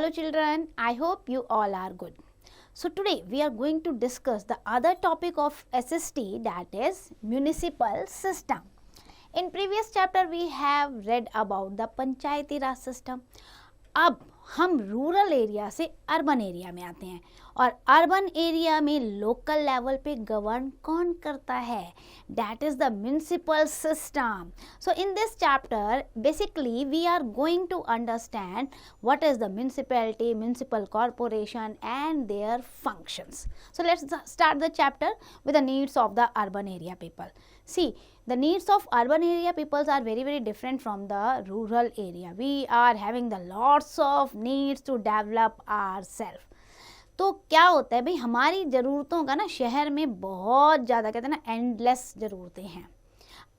Hello children, I hope you all are good. So today we are going to discuss the other topic of SST, that is municipal system. In previous chapter we have read about the Panchayati Raj system. अब हम rural area से urban area में आते हैं और urban area में local level पे govern कौन करता है, that is the municipal system. So in this chapter basically we are going to understand what is the municipality, municipal corporation and their functions. So let's start the chapter with the needs of the urban area people. See, the needs of urban area peoples are very different from the rural area. We are having the lots of needs to develop ourselves. तो क्या होता है भाई, हमारी ज़रूरतों का ना शहर में बहुत ज़्यादा कहते हैं ना एंडलेस ज़रूरतें हैं.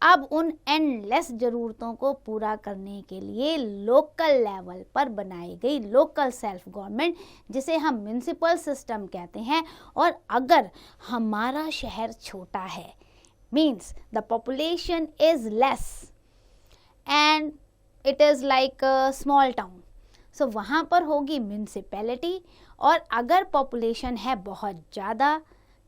अब उन एंडलेस ज़रूरतों को पूरा करने के लिए लोकल लेवल पर बनाई गई लोकल सेल्फ गवर्नमेंट, जिसे हम म्युनिसिपल सिस्टम कहते हैं. और अगर हमारा शहर छोटा है, means the population is less and it is like a small town, so वहाँ पर होगी म्यूनसिपैलिटी. और अगर पॉपुलेशन है बहुत ज़्यादा,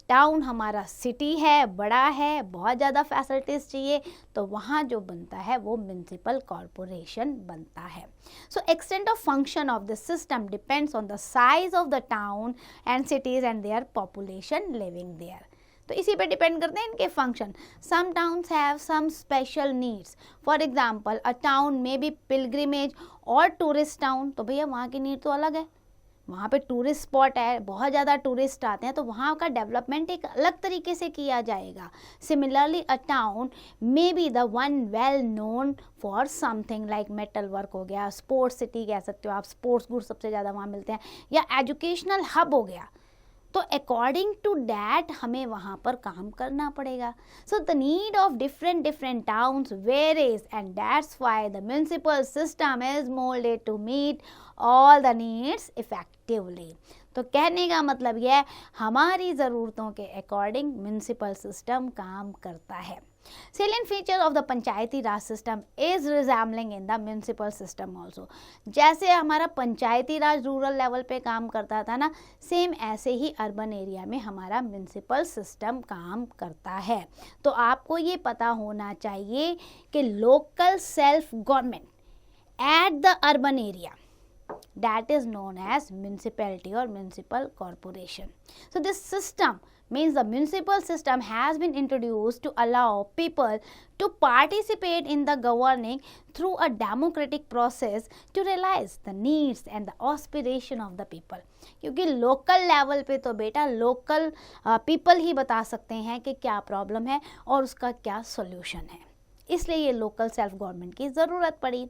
टाउन हमारा सिटी है, बड़ा है, बहुत ज़्यादा फैसिलिटीज़ चाहिए, तो वहाँ जो बनता है वो म्यूनसिपल कॉरपोरेशन बनता है. So extent of function of the system depends on the size of the town and cities and their population living there. तो इसी पे डिपेंड करते हैं इनके function. Some towns have some special needs. For example a town में be pilgrimage और tourist town. तो भैया वहाँ की नीड तो अलग है, वहाँ पे टूरिस्ट स्पॉट है, बहुत ज़्यादा टूरिस्ट आते हैं, तो वहाँ का डेवलपमेंट एक अलग तरीके से किया जाएगा. Similarly a town may be the one well known for something like metal work हो गया, स्पोर्ट्स सिटी कह सकते हो आप, स्पोर्ट्स गुड्स सबसे ज़्यादा वहाँ मिलते हैं, या एजुकेशनल हब हो गया. तो अकॉर्डिंग टू डैट हमें वहाँ पर काम करना पड़ेगा. So the need of different towns varies and that's why the municipal system is moulded to meet all the needs effectively. तो कहने का मतलब यह है, हमारी ज़रूरतों के अकॉर्डिंग म्युनिसिपल सिस्टम काम करता है. Salient feature of the Panchayati Raj system is resembling in the municipal system also. जैसे हमारा पंचायती राज रूरल लेवल पे काम करता था ना, सेम ऐसे ही अर्बन एरिया में हमारा म्युनिसिपल सिस्टम काम करता है. तो आपको ये पता होना चाहिए कि local self government at the urban area, that is known as municipality or municipal corporation. So this system means the municipal system has been introduced to allow people to participate in the governing through a democratic process to realize the needs and the aspiration of the people. क्योंकि local level पे तो बेटा local people ही बता सकते हैं कि क्या problem है और उसका क्या सॉल्यूशन है, इसलिए ये लोकल सेल्फ गवर्नमेंट की ज़रूरत पड़ी.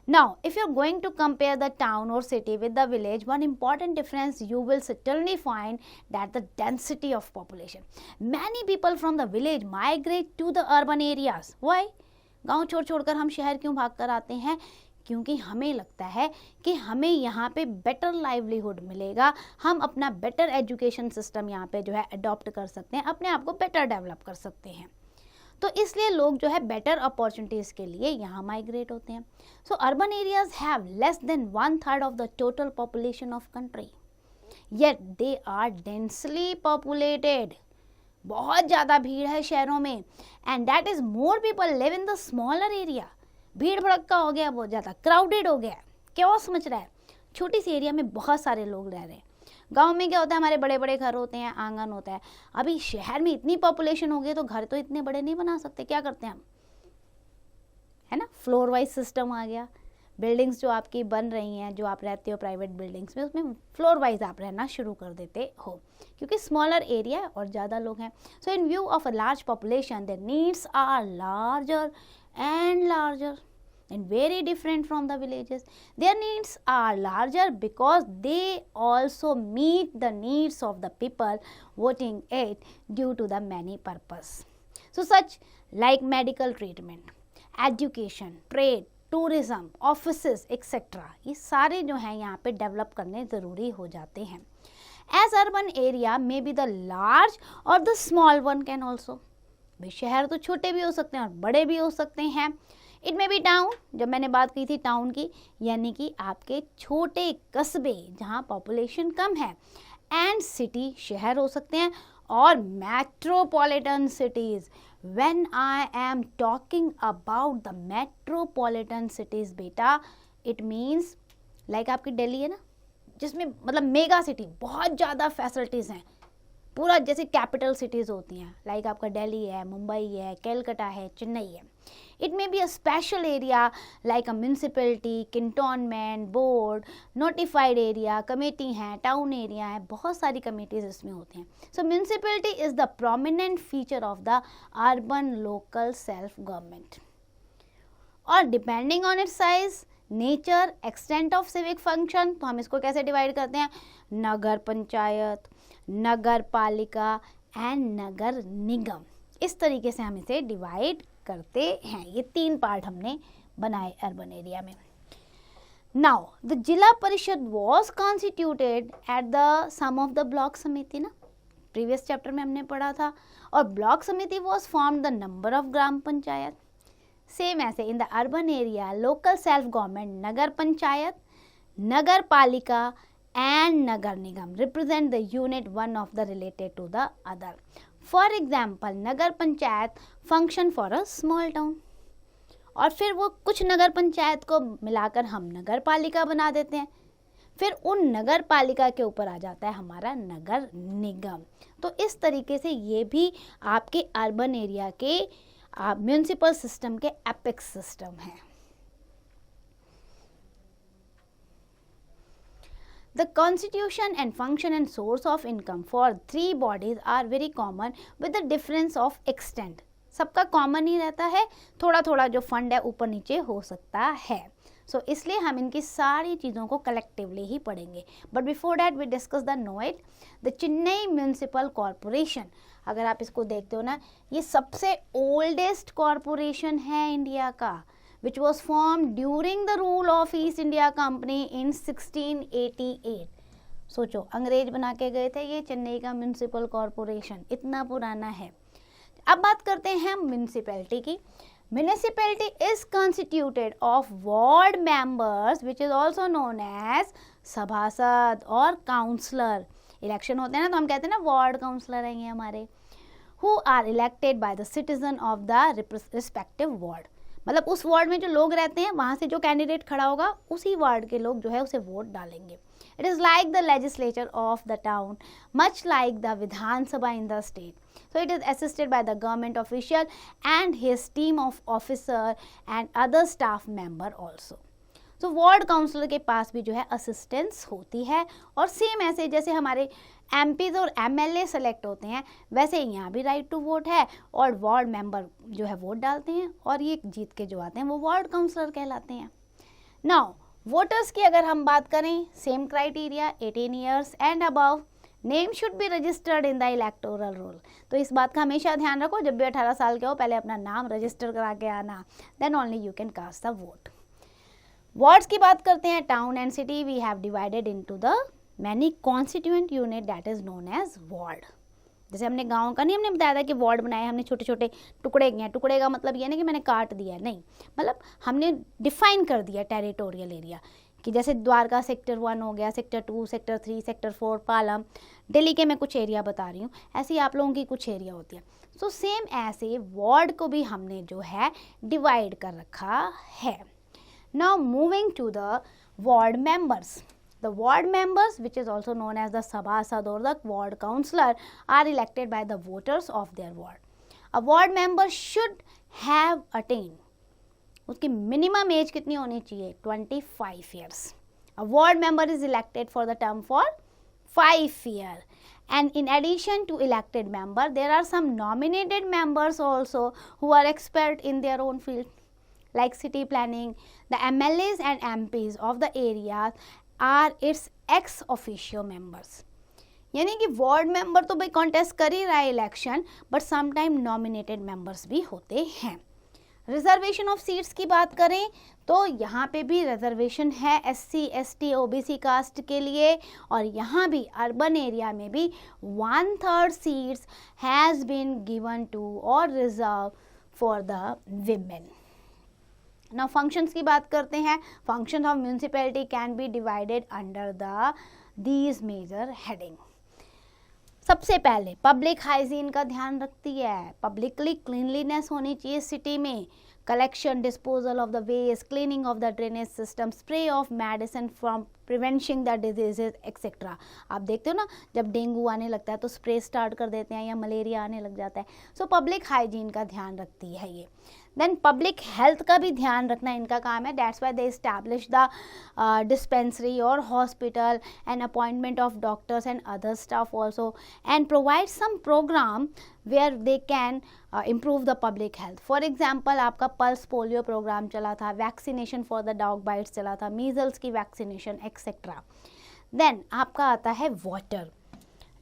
Now, if you're going to compare the town or city with the village, one important difference you will certainly find that the density of population. Many people from the village migrate to the urban areas. Why? गांव छोड़ हम शहर क्यों भाग कर आते हैं? क्योंकि हमें लगता है कि हमें यहाँ पे बेटर लाइवलीहुड मिलेगा, हम अपना बेटर एजुकेशन सिस्टम यहाँ पे जो है अडॉप्ट कर सकते हैं, अपने आप को बेटर डेवलप कर सकते हैं. तो इसलिए लोग जो है बेटर अपॉर्चुनिटीज़ के लिए यहाँ माइग्रेट होते हैं. So urban areas have less than 1/3 of the total population of country, yet they are densely populated. बहुत ज़्यादा भीड़ है शहरों में, and that is more people live in the smaller area. भीड़ भड़क्का हो गया, बहुत ज़्यादा क्राउडेड हो गया, क्या समझ रहा है, छोटी सी एरिया में बहुत सारे लोग रह रहे हैं. गांव में क्या होता है, हमारे बड़े बड़े घर होते हैं, आंगन होता है. अभी शहर में इतनी पॉपुलेशन हो गई तो घर तो इतने बड़े नहीं बना सकते. क्या करते हैं हम, है ना, फ्लोर वाइज सिस्टम आ गया. बिल्डिंग्स जो आपकी बन रही हैं, जो आप रहते हो प्राइवेट बिल्डिंग्स में, उसमें फ्लोर वाइज आप रहना शुरू कर देते हो, क्योंकि स्मॉलर एरिया और ज़्यादा लोग हैं. So in view of a large population their needs are larger and larger and very different from the villages. Their needs are larger because they also meet the needs of the people voting it due to the many purpose. So such like medical treatment, education, trade, tourism, offices, etc. ये सारे जो हैं यहाँ पे develop करने ज़रूरी हो जाते हैं. As urban area may be the large or the small one can also. भाई शहर तो छोटे भी हो सकते हैं और बड़े भी हो सकते हैं. इट मे बी टाउन, जब मैंने बात की थी टाउन की, यानी कि आपके छोटे कस्बे जहाँ पॉपुलेशन कम है, एंड सिटी, शहर हो सकते हैं, और metropolitan cities. When I am talking about the metropolitan cities बेटा, इट मीन्स लाइक आपकी दिल्ली है ना, जिसमें मतलब मेगा सिटी, बहुत ज़्यादा फैसिलिटीज़ हैं, पूरा जैसे कैपिटल सिटीज़ होती हैं, लाइक आपका दिल्ली है, मुंबई है, कैलकाटा है, चेन्नई है। It may be a special area like a municipality, cantonment board, notified area, committee हैं, टाउन एरिया है, बहुत सारी कमेटीज इसमें होती हैं। So municipality is the prominent feature of the urban local self government, और depending on its size, nature, extent of civic function, तो हम इसको कैसे डिवाइड करते हैं, नगर पंचायत, नगर पालिका एंड नगर निगम, इस तरीके से हम इसे डिवाइड करते हैं। ये 3 पार्ट हमने बनाए अर्बन एरिया में। Now the Zila Parishad was constituted at the sum of the block Samiti ना, प्रीवियस चैप्टर में हमने पढ़ा था, और ब्लॉक समिति was form the number of gram panchayat. Same ऐसे in the urban area local self government, nagar panchayat, Nagar palika and nagar nigam represent the unit one of the related to the other. For example, nagar panchayat function for a small town, और फिर वो कुछ नगर पंचायत को मिलाकर हम नगर पालिका बना देते हैं, फिर उन नगर पालिका के ऊपर आ जाता है हमारा नगर निगम। तो इस तरीके से ये भी आपके अर्बन एरिया के म्यूनिसिपल सिस्टम के एपेक्स सिस्टम है। The constitution and function and source of income for 3 bodies are very common with the difference of extent. सबका कॉमन ही रहता है, थोड़ा थोड़ा जो फंड है ऊपर नीचे हो सकता है। इसलिए हम इनकी सारी चीज़ों को कलेक्टिवली ही पढ़ेंगे। But before that we discuss the note, the Chennai municipal corporation. अगर आप इसको देखते हो ना, ये सबसे ओल्डेस्ट कॉरपोरेशन है इंडिया का, which was formed during the rule of East India Company in 1688. सोचो, अंग्रेज बना के गए थे ये चेन्नई का म्यूनिसिपल कॉरपोरेशन, इतना पुराना है। अब बात करते हैं म्यूनिसिपैलिटी की। Municipality is constituted of ward members which is also known as सभासद और काउंसलर। इलेक्शन होते हैं ना, तो हम कहते हैं ना वार्ड काउंसलर हैं ये हमारे, who are elected by the citizen of the respective ward. मतलब उस वार्ड में जो लोग रहते हैं, वहाँ से जो कैंडिडेट खड़ा होगा उसी वार्ड के लोग जो है उसे वोट डालेंगे। It is like the legislature of the town, much like the Vidhan Sabha in the state. So it is assisted by the government official and his team of officer and other staff member also. तो ward councillor के पास भी जो है assistance होती है, और same ऐसे जैसे हमारे एमपीज और एमएलए सेलेक्ट होते हैं, वैसे यहाँ भी राइट टू वोट है, और वार्ड मेंबर जो है वोट डालते हैं, और ये जीत के जो आते हैं वो वार्ड काउंसलर कहलाते हैं। नाउ वोटर्स की अगर हम बात करें, same criteria, 18 years and above, name should be registered in the electoral roll. तो इस बात का हमेशा ध्यान रखो, जब भी 18 साल के हो पहले अपना नाम रजिस्टर करा के आना, then only you can cast the vote. Wards की बात करते हैं, town and city we have divided into the many constituent unit that is known as ward. जैसे हमने गांव का नहीं हमने बताया था कि वार्ड बनाए, हमने छोटे छोटे टुकड़े किए हैं। टुकड़े का मतलब ये नहीं कि मैंने काट दिया, नहीं, मतलब हमने डिफाइन कर दिया टेरिटोरियल एरिया, कि जैसे द्वारका सेक्टर 1 हो गया, sector 2, sector 3, sector 4 Palam, Delhi के मैं कुछ एरिया बता रही हूँ, ऐसे ही आप लोगों की कुछ एरिया होती है। सो सेम ऐसे वार्ड को भी हमने जो है डिवाइड कर रखा है। Now moving to the ward members. The ward members, which is also known as the sabhasad or the ward councillor, are elected by the voters of their ward. A ward member should have attained, उसकी minimum age कितनी होनी चाहिए, 25 years. A ward member is elected for the term for 5 years. And in addition to elected member, there are some nominated members also who are expert in their own field, like city planning. The MLAs and MPs of the areas are its ex officio members. यानी कि ward member तो भाई contest कर ही रहा है election, but sometime nominated members भी होते हैं। रिजर्वेशन ऑफ सीट्स की बात करें तो यहाँ पे भी रिजर्वेशन है SC, ST, OBC कास्ट के लिए, और यहाँ भी अर्बन एरिया में भी 1/3 seats has been given to और reserve for the women. Now functions की बात करते हैं. Function of municipality can be divided under the these major heading. सबसे पहले पब्लिक हाइजीन का ध्यान रखती है. पब्लिकली क्लीनलीनेस होनी चाहिए सिटी में. Collection, disposal of the waste, cleaning of the drainage system, spray of medicine from preventing the diseases etcetera. आप देखते हो ना, जब डेंगू आने लगता है तो स्प्रे स्टार्ट कर देते हैं या मलेरिया आने लग जाता है. सो पब्लिक हाइजीन का ध्यान रखती है ये. देन पब्लिक हेल्थ का भी ध्यान रखना इनका काम है. That's why they establish the dispensary और hospital and appointment of doctors and other staff also and provide some programme where they can improve the public health. For example आपका pulse polio programme चला था, vaccination for the dog bites चला था, measles की vaccination etcetera. Then आपका आता है water,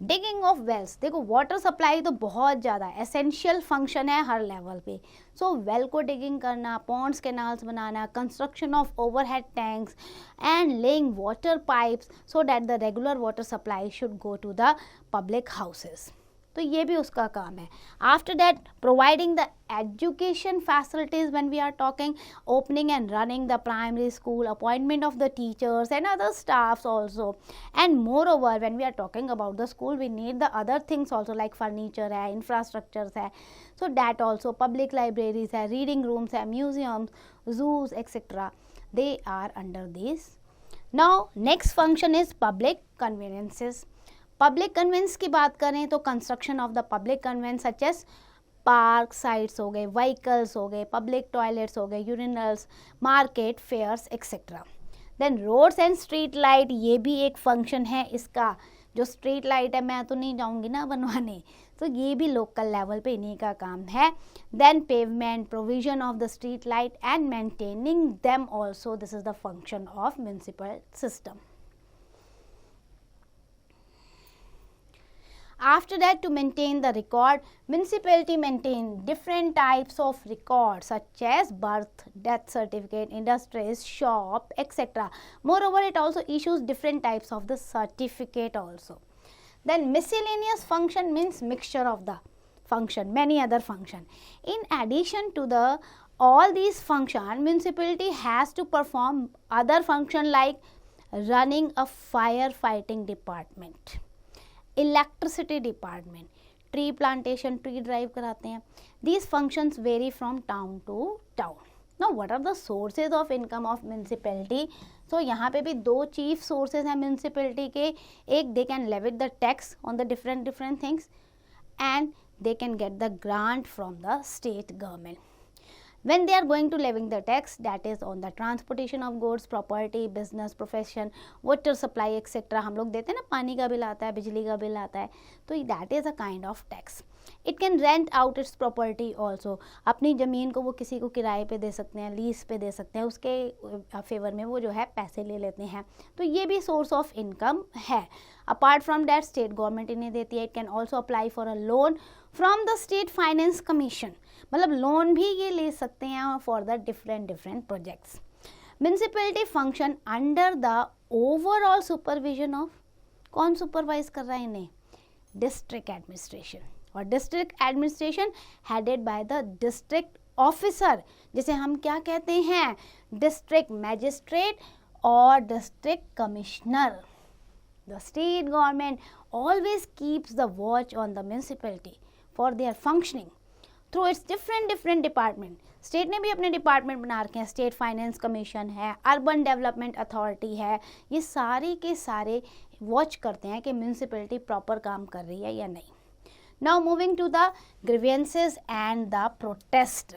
digging of wells. देखो वाटर सप्लाई तो बहुत ज़्यादा एसेंशियल फंक्शन है हर लेवल पे. सो वेल को डिगिंग करना, पॉन्ड्स कैनाल्स बनाना, construction of overhead tanks and laying water pipes so that the regular water supply should go to the public houses. तो ये भी उसका काम है. After that providing the education facilities when we are talking, opening and running the primary school, appointment of the teachers and other staffs also. And more over when we are talking about the school we need the other things also like furniture है, infrastructures है. So that also public libraries है, reading rooms है, museums, zoos etcetera, they are under this. Now next function is public conveniences. Public convenience की बात करें तो construction of the public convenience such as park sites हो गए, vehicles हो गए, पब्लिक टॉयलेट्स हो गए, urinals, market, fairs etcetera. Then roads and street light, ये भी एक फंक्शन है इसका. जो स्ट्रीट लाइट है मैं तो नहीं जाऊंगी ना बनवाने, तो ये भी लोकल लेवल पे इन्हीं का काम है. Then pavement, provision of the street light and maintaining them also, this is the function of municipal system. After that, to maintain the record, municipality maintain different types of records such as birth, death certificate, industries, shop, etc. Moreover, it also issues different types of the certificate also. Then miscellaneous function means mixture of the function, many other function. In addition to the all these function, municipality has to perform other function like running a firefighting department, electricity department, tree plantation, tree drive कराते हैं. These functions vary from town to town. Now what are the sources of income of municipality. So यहाँ पे भी दो chief sources हैं municipality के. एक, they can levy the tax on the different things and they can get the grant from the state government. When they are going to levying the tax, that is on the transportation of goods, property, business, profession, water supply etc. हम लोग देते हैं ना, पानी का bill आता है, बिजली का बिल आता है, तो that is a kind of tax. It can rent out its property also. अपनी ज़मीन को वो किसी को किराए पे दे सकते हैं, लीज पे दे सकते हैं, उसके फेवर में वो जो है पैसे ले लेते हैं. तो ये भी सोर्स ऑफ इनकम है. Apart from that state government इन्हें देती है. It can also apply for a loan from the state finance commission. मतलब लोन भी ये ले सकते हैं for the different projects. Municipality function under the overall supervision of, कौन सुपरवाइज कर रहा है इन्हें? District administration. और district administration headed by the district officer, जिसे हम क्या कहते हैं? डिस्ट्रिक्ट मैजिस्ट्रेट और district commissioner. The state government always keeps the watch on the municipality for their functioning through its different department. State ने भी अपने डिपार्टमेंट बना रखे हैं. स्टेट फाइनेंस कमीशन है, अर्बन डेवलपमेंट अथॉरिटी है. ये सारे के सारे वॉच करते हैं कि म्यूनिसिपैलिटी प्रॉपर काम कर रही है या नहीं. Now moving to the grievances and the protest.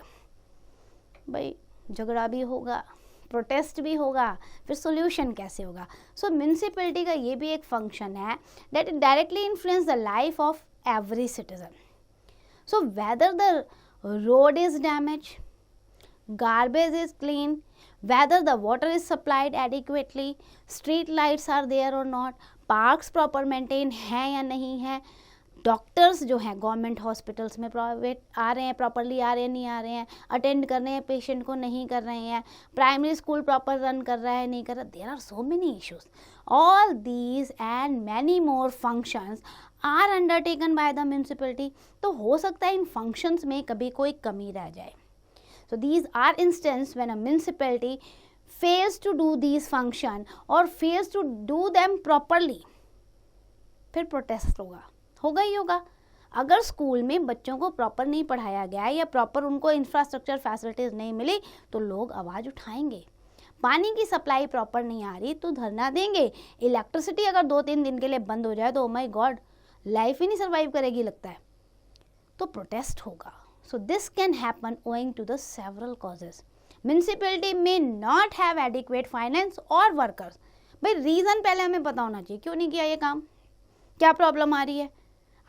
भाई झगड़ा भी होगा, प्रोटेस्ट भी होगा, फिर सोल्यूशन कैसे होगा? सो म्यूनिसिपैलिटी का ये भी एक फंक्शन है that it directly influence the life of every citizen. So whether the road is damage, garbage is clean, whether the water is supplied adequately, street lights are there or not, parks proper maintain हैं या नहीं है, doctors जो हैं government hospitals में private आ रहे हैं, properly आ रहे हैं नहीं आ रहे हैं, अटेंड कर रहे हैं पेशेंट को नहीं कर रहे हैं, प्राइमरी स्कूल प्रॉपर रन कर रहा है नहीं कर रहा. There are so many issues. All these and many more functions are undertaken by the municipality. तो हो सकता है इन फंक्शंस में कभी कोई कमी रह जाए. So these are instances when a municipality fails to do these function or fails to do them properly. फिर प्रोटेस्ट होगा ही होगा. अगर स्कूल में बच्चों को प्रॉपर नहीं पढ़ाया गया या प्रॉपर उनको इंफ्रास्ट्रक्चर फैसिलिटीज़ नहीं मिली तो लोग आवाज़ उठाएंगे. पानी की सप्लाई प्रॉपर नहीं आ रही तो धरना देंगे. इलेक्ट्रिसिटी अगर 2-3 दिन के लिए बंद हो जाए तो ओ माय गॉड, लाइफ ही नहीं सर्वाइव करेगी लगता है. तो प्रोटेस्ट होगा. So this can happen owing to the several causes. Municipality में नॉट हैव एडिक्वेट फाइनेंस और वर्कर्स. भाई रीज़न पहले हमें पता होना चाहिए, क्यों नहीं किया ये काम, क्या प्रॉब्लम आ रही है.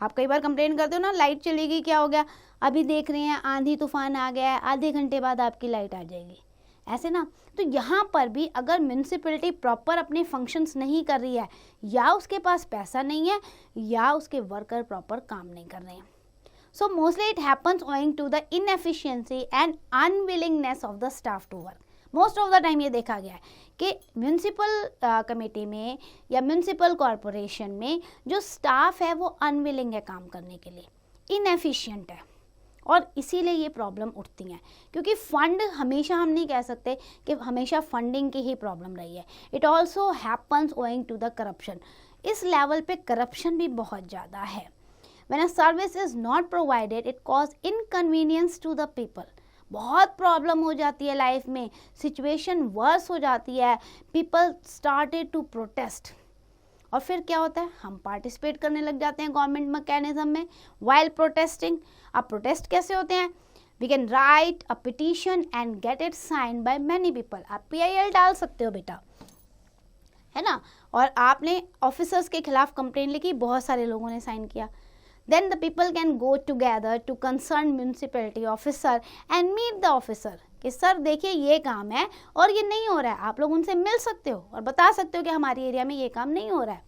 आप कई बार कंप्लेन करते हो ना, लाइट चली गई, क्या हो गया, अभी देख रहे हैं आंधी तूफान आ गया है, आधे घंटे बाद आपकी लाइट आ जाएगी, ऐसे ना. तो यहाँ पर भी अगर म्यूनिसिपैलिटी प्रॉपर अपने फंक्शंस नहीं कर रही है, या उसके पास पैसा नहीं है, या उसके वर्कर प्रॉपर काम नहीं कर रहे हैं. So mostly it happens owing to the inefficiency and unwillingness of the staff to work. Most of the time ये देखा गया है कि म्यूनिसिपल कमेटी में या म्यूनिसिपल कॉरपोरेशन में जो स्टाफ है वो अनविलिंग है काम करने के लिए, इनएफिशिएंट है, और इसीलिए ये प्रॉब्लम उठती हैं. क्योंकि फंड हमेशा, हम नहीं कह सकते कि हमेशा फंडिंग की ही प्रॉब्लम रही है. It also happens owing to the corruption. इस लेवल पे करप्शन भी बहुत ज़्यादा है. When a service is not provided it cause inconvenience to the people. बहुत प्रॉब्लम हो जाती है लाइफ में, सिचुएशन वर्स हो जाती है, पीपल स्टार्टेड टू प्रोटेस्ट. और फिर क्या होता है, हम पार्टिसिपेट करने लग जाते हैं गवर्नमेंट मैकेनिज्म में वाइल प्रोटेस्टिंग. अब प्रोटेस्ट कैसे होते हैं, we can write a petition and get it sign by many people. आप PIL डाल सकते हो बेटा, है ना, और आपने ऑफिसर्स के खिलाफ कंप्लेन लिखी, बहुत सारे लोगों ने साइन किया. Then the people can go together to concerned municipality officer and meet the officer कि सर देखिए ये काम है और ये नहीं हो रहा है, आप लोग उनसे मिल सकते हो और बता सकते हो कि हमारी एरिया में ये काम नहीं हो रहा है.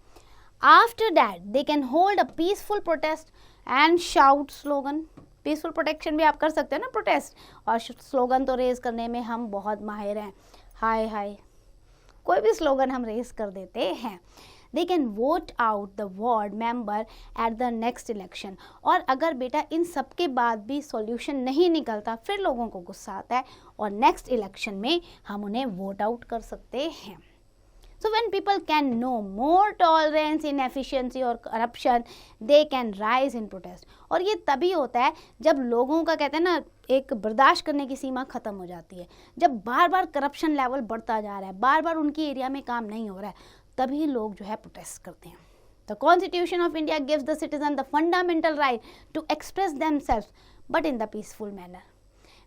After that they can hold a peaceful protest and shout slogan. Peaceful protection भी आप कर सकते हो ना, प्रोटेस्ट, और स्लोगन तो रेज करने में हम बहुत माहिर हैं. हाय हाय, कोई भी स्लोगन हम रेज कर देते हैं. They can vote out the ward member at the next election. और अगर बेटा इन सब के बाद भी सॉल्यूशन नहीं निकलता, फिर लोगों को गुस्सा आता है और नेक्स्ट इलेक्शन में हम उन्हें वोट आउट कर सकते हैं. So when people can know more tolerance in efficiency or corruption, they can rise in protest. और ये तभी होता है जब लोगों का, कहते हैं ना, एक बर्दाश्त करने की सीमा ख़त्म हो जाती है. जब बार बार करप्शन लेवल बढ़ता जा रहा है, बार बार उनकी एरिया में काम नहीं हो रहा है, तभी लोग जो है प्रोटेस्ट करते हैं. The constitution of India gives the citizen the fundamental right to express themselves but in the peaceful manner.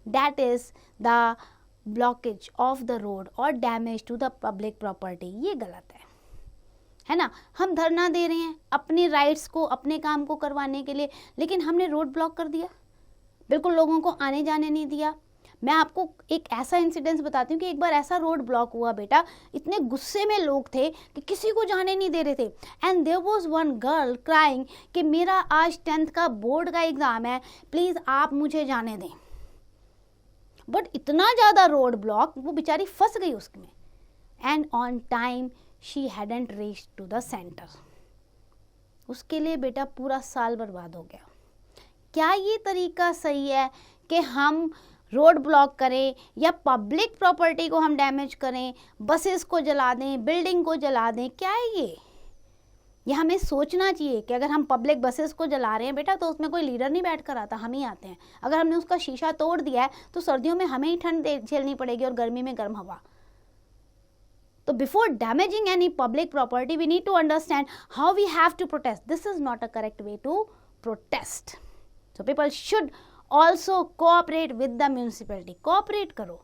That is the blockage of the road और damage to the public property. ये गलत है ना. हम धरना दे रहे हैं अपने राइट्स को, अपने काम को करवाने के लिए, लेकिन हमने रोड ब्लॉक कर दिया, बिल्कुल लोगों को आने जाने नहीं दिया. मैं आपको एक ऐसा इंसिडेंस बताती हूँ कि एक बार ऐसा रोड ब्लॉक हुआ बेटा, इतने गुस्से में लोग थे कि किसी को जाने नहीं दे रहे थे. And there was one girl crying कि मेरा आज 10th का बोर्ड का एग्ज़ाम है, प्लीज़ आप मुझे जाने दें. बट इतना ज़्यादा रोड ब्लॉक, वो बेचारी फंस गई उसमें. And on time she hadn't reached to the centre. उसके लिए बेटा पूरा साल बर्बाद हो गया. क्या ये तरीका सही है कि हम रोड ब्लॉक करें या पब्लिक प्रॉपर्टी को हम डैमेज करें, बसेस को जला दें, बिल्डिंग को जला दें? क्या है ये हमें सोचना चाहिए कि अगर हम पब्लिक बसेस को जला रहे हैं बेटा, तो उसमें कोई लीडर नहीं बैठ कर आता, हम ही आते हैं. अगर हमने उसका शीशा तोड़ दिया है तो सर्दियों में हमें ही ठंड झेलनी पड़ेगी और गर्मी में गर्म हवा. तो before damaging any public property we need to understand how we have to protest. This is not a correct way to protest. So people should also cooperate with the municipality. Cooperate करो,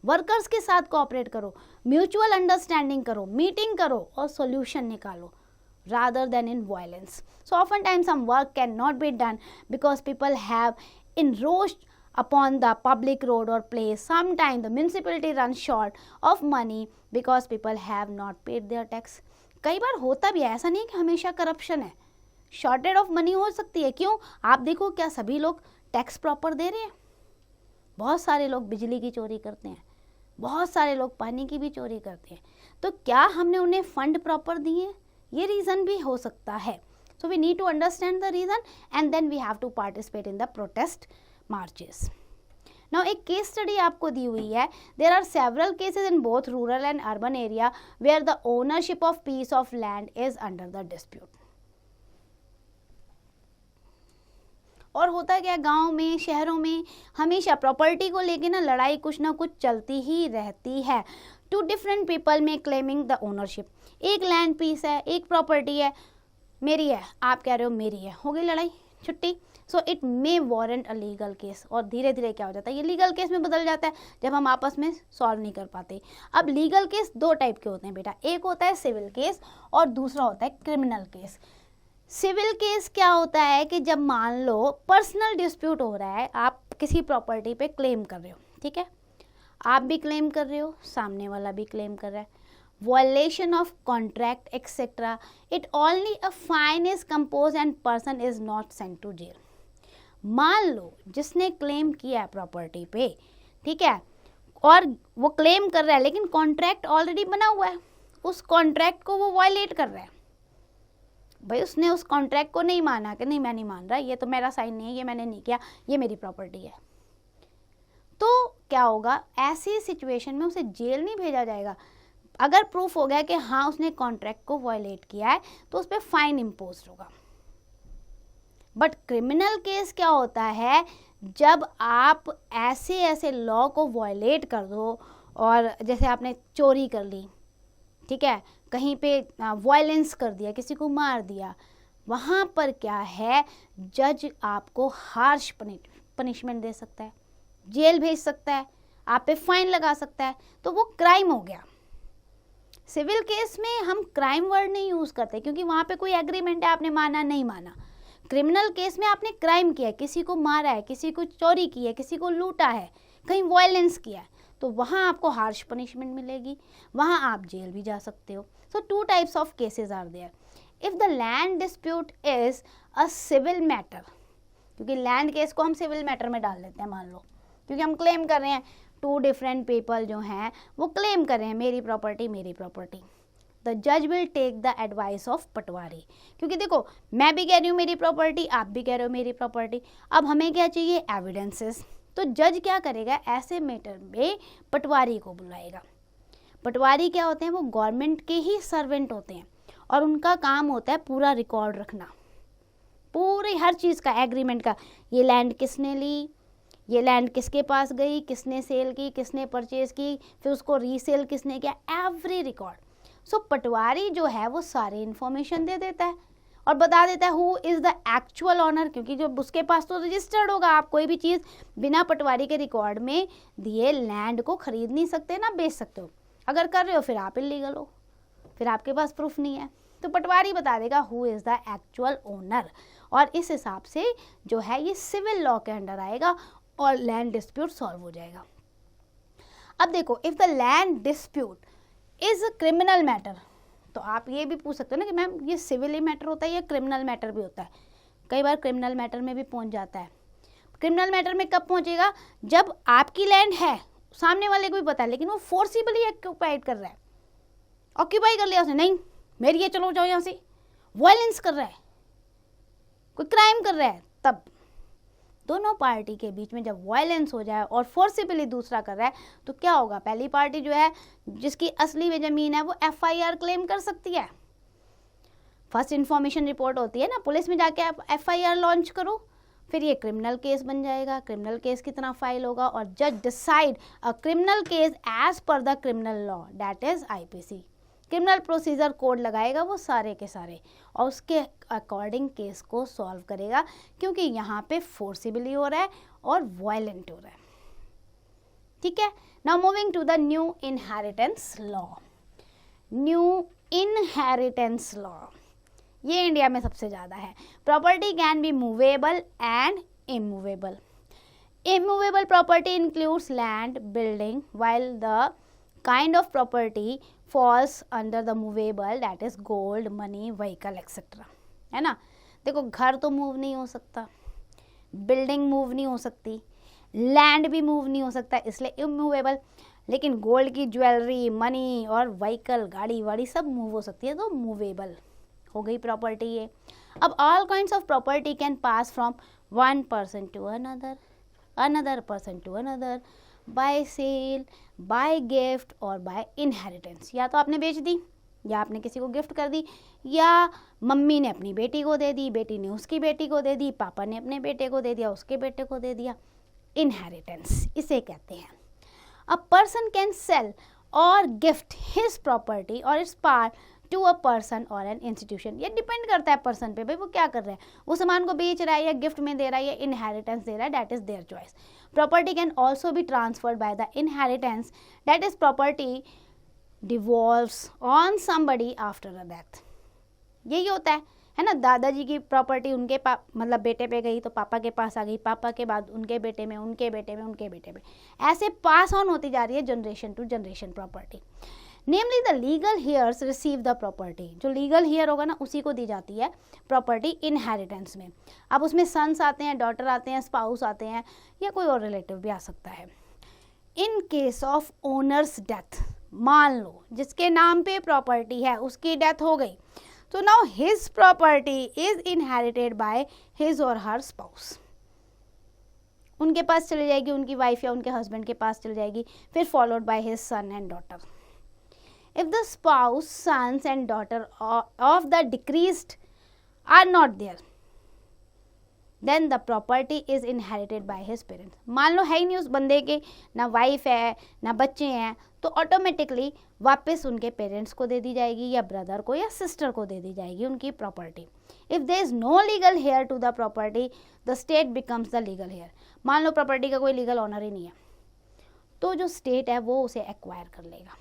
workers के साथ cooperate करो, mutual understanding करो, meeting करो और solution निकालो, rather than in violence. So oftentimes some work cannot be done because people have encroached upon the public road or place. Sometimes the municipality runs short of money because people have not paid their tax. कई बार होता भी है, ऐसा नहीं कि हमेशा corruption है, shortage of money हो सकती है. क्यों? आप देखो, क्या सभी लोग टैक्स प्रॉपर दे रहे हैं? बहुत सारे लोग बिजली की चोरी करते हैं, बहुत सारे लोग पानी की भी चोरी करते हैं. तो क्या हमने उन्हें फंड प्रॉपर दिए? ये रीज़न भी हो सकता है. So we need to understand the reason and then we have to participate in the protest marches. Now एक केस स्टडी आपको दी हुई है, there are several cases in both rural and urban area where the ownership of piece of land is under the dispute. और होता क्या है, गांव में शहरों में हमेशा प्रॉपर्टी को लेके ना लड़ाई कुछ ना कुछ चलती ही रहती है। टू डिफरेंट पीपल में क्लेमिंग द ओनरशिप, एक लैंड पीस है, एक प्रॉपर्टी है, मेरी है, आप कह रहे हो मेरी है, हो गई लड़ाई, छुट्टी। So it may warrant a legal case. और धीरे धीरे क्या हो जाता है, ये लीगल केस में बदल जाता है जब हम आपस में सॉल्व नहीं कर पाते। अब लीगल केस दो टाइप के होते हैं बेटा, एक होता है सिविल केस और दूसरा होता है क्रिमिनल केस। सिविल केस क्या होता है कि जब मान लो पर्सनल डिस्प्यूट हो रहा है, आप किसी प्रॉपर्टी पे क्लेम कर रहे हो, ठीक है, आप भी क्लेम कर रहे हो, सामने वाला भी क्लेम कर रहा है, violation of contract etc. it only a fine is composed and person is not sent to jail। मान लो जिसने क्लेम किया है प्रॉपर्टी पे, ठीक है, और वो क्लेम कर रहा है लेकिन कॉन्ट्रैक्ट ऑलरेडी बना हुआ है, उस कॉन्ट्रैक्ट को वो वायलेट कर रहा है। भाई उसने उस कॉन्ट्रैक्ट को नहीं माना कि नहीं मैं नहीं मान रहा, ये तो मेरा साइन नहीं है, ये मैंने नहीं किया, ये मेरी प्रॉपर्टी है, तो क्या होगा, ऐसी सिचुएशन में उसे जेल नहीं भेजा जाएगा। अगर प्रूफ हो गया कि हाँ उसने कॉन्ट्रैक्ट को वायलेट किया है तो उस पर फाइन इम्पोज होगा। बट क्रिमिनल केस क्या होता है, जब आप ऐसे ऐसे लॉ को वायलेट कर दो, और जैसे आपने चोरी कर ली, ठीक है, कहीं पे वायलेंस कर दिया, किसी को मार दिया, वहाँ पर क्या है, जज आपको हार्श पनिशमेंट दे सकता है, जेल भेज सकता है, आप पे फाइन लगा सकता है, तो वो क्राइम हो गया। सिविल केस में हम क्राइम वर्ड नहीं यूज़ करते क्योंकि वहाँ पे कोई एग्रीमेंट है, आपने माना नहीं माना। क्रिमिनल केस में आपने क्राइम किया है, किसी को मारा है, किसी को चोरी की है, किसी को लूटा है, कहीं वायलेंस किया है, तो वहाँ आपको हार्श पनिशमेंट मिलेगी, वहाँ आप जेल भी जा सकते हो। So two types of cases are there. If the land dispute is a civil matter, क्योंकि लैंड केस को हम सिविल मैटर में डाल देते हैं, मान लो, क्योंकि हम क्लेम कर रहे हैं, टू डिफरेंट पीपल जो हैं वो क्लेम कर रहे हैं मेरी प्रॉपर्टी मेरी प्रॉपर्टी। द जज will take the advice of patwari, क्योंकि देखो मैं भी कह रही हूँ मेरी प्रॉपर्टी, आप भी कह रहे हो मेरी प्रॉपर्टी, अब हमें क्या चाहिए, एविडेंसेस। तो जज क्या करेगा, ऐसे मैटर में पटवारी को बुलाएगा। पटवारी क्या होते हैं, वो गवर्नमेंट के ही सर्वेंट होते हैं और उनका काम होता है पूरा रिकॉर्ड रखना, पूरी हर चीज़ का, एग्रीमेंट का, ये लैंड किसने ली, ये लैंड किसके पास गई, किसने सेल की, किसने परचेज की, फिर उसको रीसेल किसने किया, एवरी रिकॉर्ड। सो पटवारी जो है वो सारी इन्फॉर्मेशन दे देता है और बता देता है who is the actual owner, क्योंकि जो उसके पास तो रजिस्टर्ड होगा। आप कोई भी चीज़ बिना पटवारी के रिकॉर्ड में दिए लैंड को खरीद नहीं सकते ना बेच सकते हो, अगर कर रहे हो फिर आप इलीगल हो, फिर आपके पास प्रूफ नहीं है। तो पटवारी बता देगा who is the actual owner, और इस हिसाब से जो है ये सिविल लॉ के अंडर आएगा और लैंड डिस्प्यूट सॉल्व हो जाएगा। अब देखो, if the land dispute is a criminal matter, तो आप ये भी पूछ सकते हो ना कि मैम ये सिविल मैटर होता है या क्रिमिनल मैटर भी होता है। कई बार क्रिमिनल मैटर में भी पहुंच जाता है। क्रिमिनल मैटर में कब पहुंचेगा, जब आपकी लैंड है, सामने वाले को भी पता है, लेकिन वो फोर्सिबली ऑक्यूपाइड कर रहा है, ऑक्यूपाई कर लिया उसने, नहीं मेरी है चलो जाओ यहाँ से, वायलेंस कर रहा है, कोई क्राइम कर रहा है, तब दोनों पार्टी के बीच में जब वायलेंस हो जाए और फोर्सिबली दूसरा कर रहा है तो क्या होगा, पहली पार्टी जो है जिसकी असली में ज़मीन है वो एफआईआर क्लेम कर सकती है। फर्स्ट इन्फॉर्मेशन रिपोर्ट होती है ना, पुलिस में जाके आप एफआईआर लॉन्च करो, फिर ये क्रिमिनल केस बन जाएगा। क्रिमिनल केस कितना फाइल होगा और जज decide a criminal case as per the criminal law that is IPC, criminal procedure code लगाएगा वो सारे के सारे और उसके अकॉर्डिंग केस को सॉल्व करेगा, क्योंकि यहाँ पे फोर्सिबली हो रहा है और वायलेंट हो रहा है। ठीक है, now moving to the new inheritance law. New inheritance law ये इंडिया में सबसे ज़्यादा है। Property can be movable and immovable. Immovable property includes land, building, while the kind of property falls under the movable, that is gold, money, vehicle, etc. है ना। देखो घर तो मूव नहीं हो सकता, बिल्डिंग मूव नहीं हो सकती, लैंड भी मूव नहीं हो सकता, इसलिए इमूवेबल। लेकिन गोल्ड की ज्वेलरी, मनी और व्हीकल, गाड़ी वाड़ी सब मूव हो सकती है, तो मूवेबल हो गई प्रॉपर्टी ये। अब all kinds of property can pass from one person to another. another person to another, by sale, by gift और by inheritance. या तो आपने बेच दी, या आपने किसी को गिफ्ट कर दी, या मम्मी ने अपनी बेटी को दे दी, बेटी ने उसकी बेटी को दे दी, पापा ने अपने बेटे को दे दिया, उसके बेटे को दे दिया. इनहेरिटेंस इसे कहते हैं. A person can sell or gift his property or its part to a person or an institution. ये डिपेंड करता है पर्सन पे, भाई वो क्या कर रहा है, वो सामान को बेच रहा है या गिफ्ट में दे रहा है या इनहेरिटेंस दे रहा है, that is their choice. Property can also be transferred by the inheritance, that is property devolves on somebody after a death. यही होता है ना. दादाजी की प्रॉपर्टी उनके मतलब बेटे पे गई तो पापा के पास आ गई, पापा के बाद उनके बेटे में, उनके बेटे में, उनके बेटे में, ऐसे पास ऑन होती जा रही है generation to generation property. Namely the legal heirs receive the property. जो लीगल हेयर होगा ना उसी को दी जाती है प्रॉपर्टी इनहेरिटेंस में. अब उसमें सन्स आते हैं, डॉटर आते हैं, स्पाउस आते हैं, या कोई और रिलेटिव भी आ सकता है. In case of owners death, मान लो जिसके नाम पे प्रॉपर्टी है उसकी डेथ हो गई, तो now his property is inherited by his और हर स्पाउस. उनके पास चली जाएगी, उनकी वाइफ या उनके हस्बैंड के पास चली जाएगी, फिर followed by his son and daughter. If the spouse, sons and daughter of the deceased are not there, then the property is inherited by his parents. मान लो है ही नहीं उस बंदे के, ना वाइफ है ना बच्चे हैं, तो ऑटोमेटिकली वापस उनके पेरेंट्स को दे दी जाएगी या ब्रदर को या सिस्टर को दे दी जाएगी उनकी property. If there is no legal heir to the property, the state becomes the legal heir. मान लो प्रॉपर्टी का कोई लीगल ऑनर ही नहीं है, तो जो स्टेट है वो उसे एक्वायर कर लेगा.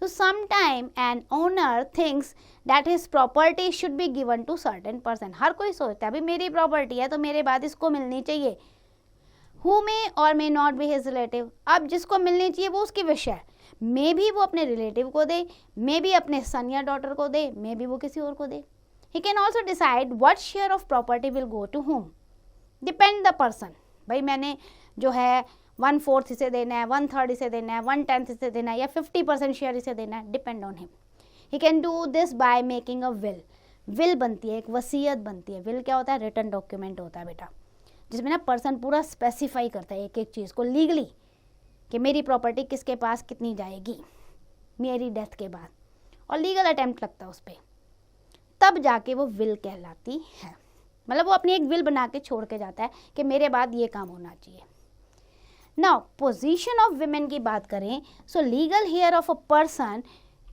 So sometime an owner thinks that his property should be given to certain person. हर कोई सोचता है अभी मेरी प्रॉपर्टी है तो मेरे बाद इसको मिलनी चाहिए. Who may or may not be his relative. अब जिसको मिलनी चाहिए वो उसकी विश है. मे भी वो अपने रिलेटिव को दे, मे भी अपने सन या डॉटर को दे, मे भी वो किसी और को दे. He can also decide what share of property will go to whom. Depend the person. भाई मैंने जो है 1/4 इसे देना है, 1/3 इसे देना है, 1/10 इसे देना है, या 50% शेयर इसे देना है. Depend on him. He can do this by making a will. Will बनती है, एक वसीयत बनती है. विल क्या होता है? रिटन डॉक्यूमेंट होता है बेटा, जिसमें ना पर्सन पूरा स्पेसिफाई करता है एक एक चीज़ को लीगली, कि मेरी प्रॉपर्टी किसके पास कितनी जाएगी मेरी डेथ के बाद, और लीगल अटेम्प्ट लगता है उस पर, तब जाके वो विल कहलाती है. मतलब वो अपनी एक विल बना के छोड़ के जाता है कि मेरे बाद ये काम होना चाहिए. नाउ पोजीशन ऑफ विमेन की बात करें, so legal heir of a person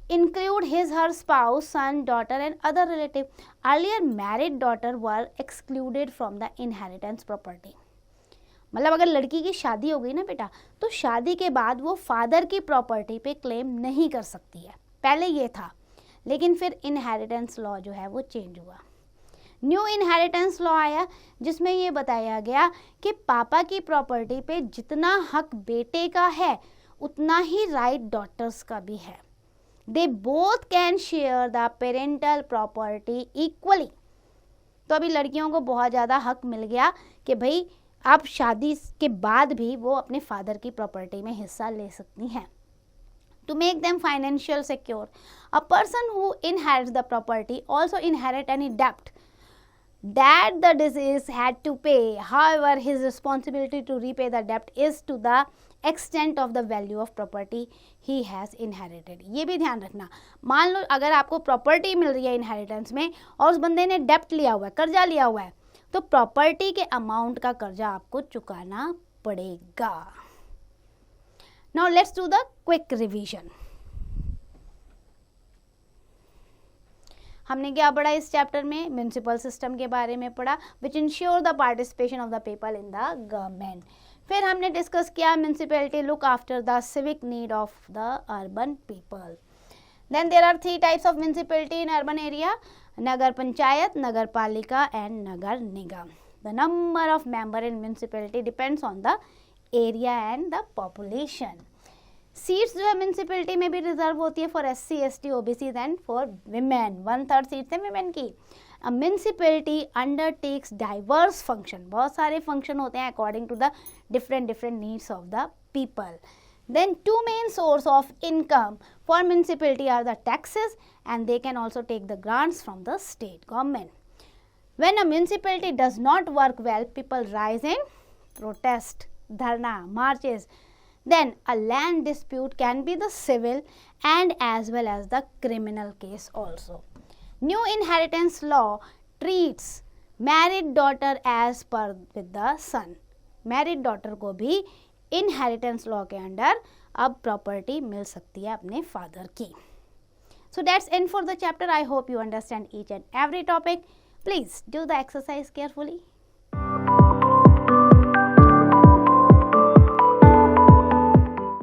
include his her spouse, son, daughter and other relative. Earlier married daughter were excluded from the inheritance property. मतलब अगर लड़की की शादी हो गई ना बेटा, तो शादी के बाद वो फादर की प्रॉपर्टी पे क्लेम नहीं कर सकती है. पहले ये था, लेकिन फिर इनहेरिटेंस लॉ जो है वो चेंज हुआ. न्यू इनहेरिटेंस लॉ आया जिसमें ये बताया गया कि पापा की प्रॉपर्टी पे जितना हक बेटे का है उतना ही राइट डॉटर्स का भी है. They both can share the parental property equally. तो अभी लड़कियों को बहुत ज़्यादा हक मिल गया कि भाई आप शादी के बाद भी वो अपने फादर की प्रॉपर्टी में हिस्सा ले सकती हैं. To make them financial secure, a person who inherits the property also inherit any debt that the deceased had to pay. However, his responsibility to repay the debt is to the extent of the value of property he has inherited. ये भी ध्यान रखना. मान लो अगर आपको property मिल रही है inheritance में और उस बंदे ने डेप्ट लिया हुआ है, कर्जा लिया हुआ है, तो प्रॉपर्टी के अमाउंट का कर्जा आपको चुकाना पड़ेगा. Now let's do the quick revision. हमने क्या पढ़ा इस चैप्टर में? म्यूनिसिपल सिस्टम के बारे में पढ़ा, which ensure the participation of the people in the government. फिर हमने डिस्कस किया municipality look after the civic need of the urban people. Then there are 3 types of municipality in urban area: Nagar panchayat, Nagar Palika and Nagar Nigam. The number of member in municipality depends on the area and the population. Seats जो है municipality में भी reserve होती है for SC, ST, OBC and for women. 1/3 seats है women की. Municipality undertakes diverse function. बहुत सारे फंक्शन होते हैं according to the different needs of the people. Then 2 main source of income for municipality are the taxes and they can also take the grants from the state government. When a municipality does not work well, people rise in protest, dharna, marches, then a land dispute can be the civil and as well as the criminal case also. New inheritance law treats married daughter as per with the son. Married daughter को भी inheritance law के under अब property मिल सकती है अपने father की. So that's end for the chapter. I hope you understand each and every topic. Please do the exercise carefully.